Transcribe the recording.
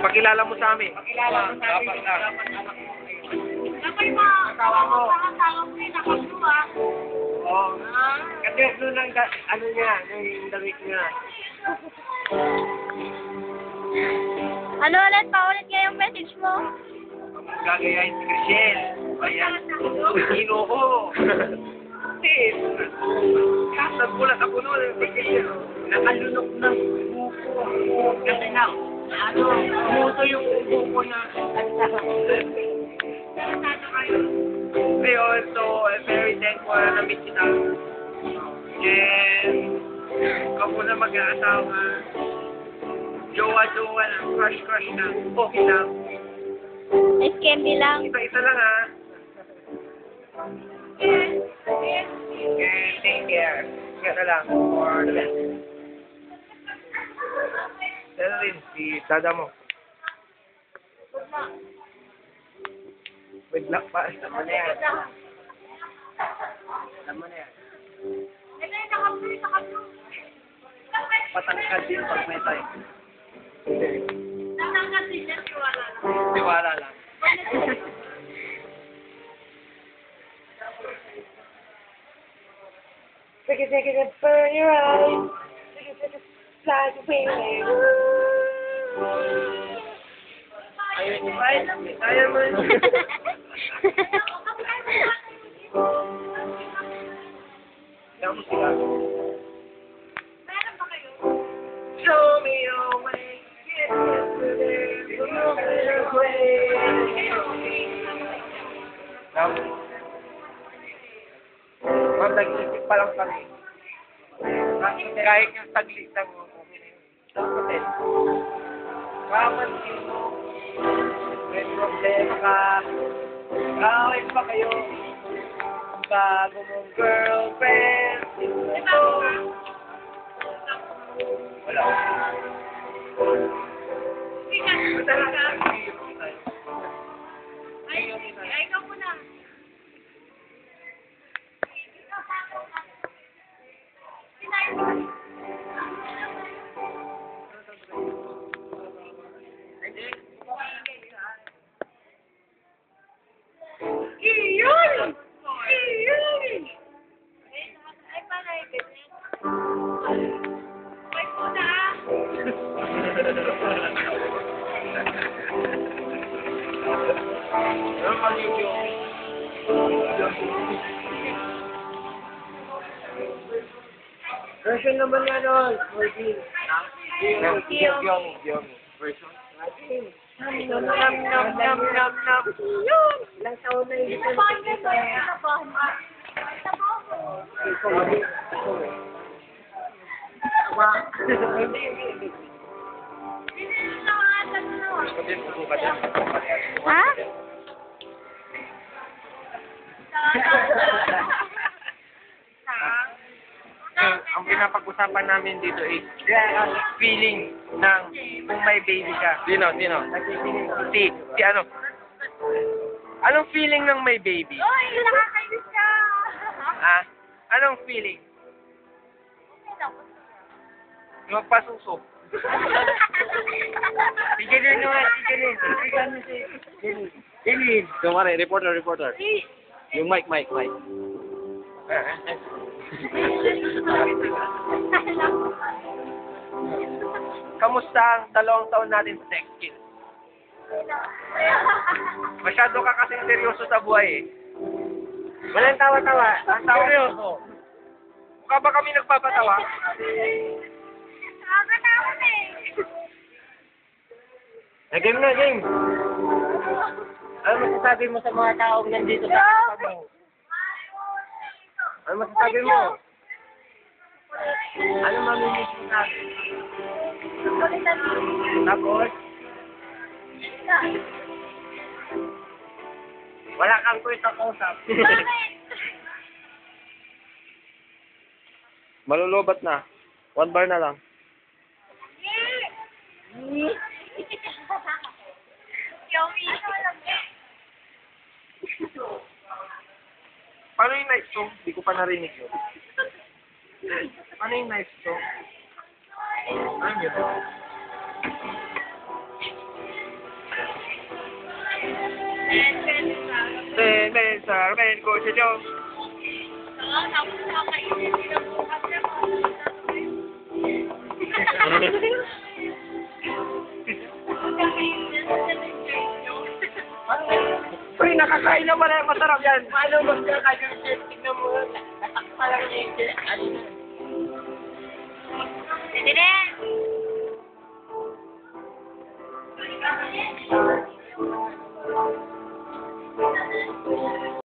Pakilala mo sa amin. Pakilala mo sa amin. Dapat lang. Kapag asawa mo eh, nakaplo ah. Oo. Kasi doon ang, ano niya, yung damit niya. Ano ulit? Paulit nga yung message mo. Gagayahin si Chriselle. Ayan. Sino ko? Kasi, nagulat ako noon. Nakalunok ng buko. Kasi na, umuto yung buko na. Ngayon, so, I'm very thankful na na-meet kita. And, ako na mag-aasawa. Jowa-jowa lang, crush-crush na. Okay lang. Nice candy lang. Isa-isa lang ha. Okay, take care. Ingat na lang for the best. Dala rin, si dada mo. Wait lang pa, alam mo na yan. Alam mo na yan. Patangkad din pag may tayo. Natangkat din yan, tiwala lang. Tiwala lang. Take it and burn your eyes. Take it, fly away. Ayaw mo ba? Ayaw mo. Ayaw mo sila. Meron ba kayo? Show me your way. Yesterday, show me your way. Ma'am, nag-isip pa lang kami. Kahit yung saglit lang mo. Dapat eh. Kamansin mo. May problema ka. Kawin pa kayo. Bago mong girlfriend. Ito. Wala. Ay, ikaw muna. Iyon! Iyon! Ay, panay, ganyan. Ay, muna. Version naman yan doon. Yung version. Nam nam nam nam nam nam. Yun! Ilang taon na yun. Ha? Ang pinapag-usapan namin dito is feeling ng kung may baby ka. Sino? Si ano? Anong feeling ng may baby? Uy, nakakainis ka! Ha? Anong feeling? Magpasuso. Tigilin nyo nga, tigilin. Tigilin nyo si Tigilin. Kumari, reporter. Yung mic. Kamusta ang 2 taon natin sa sex kill? Masyado ka kasi seryoso sa buhay eh. Walang tawa-tawa. Ang tawa seryoso. Mukha ba kami nagpapatawa? Nakakatawa na eh. Game na, game. Ano masasabi mo sa mga taong nandito sa kasama mo? Ano masasabi mo? Ano mamimiss mo natin? Tapos? Wala kang kwenta kausap. Malulubat na. 1 bar na lang. Paano yung knife to? Hindi ko pa narinig yun. Paano yung knife to? Ano yun? Ben, sir, Ben, ko siya Joe. Tapos nakakainin nila bukas na Pre, nakakain na pala. Masarap yan. Paano magkakain yung chef? Tignan mo. Natakpa lang yung chef. Pwede na yan.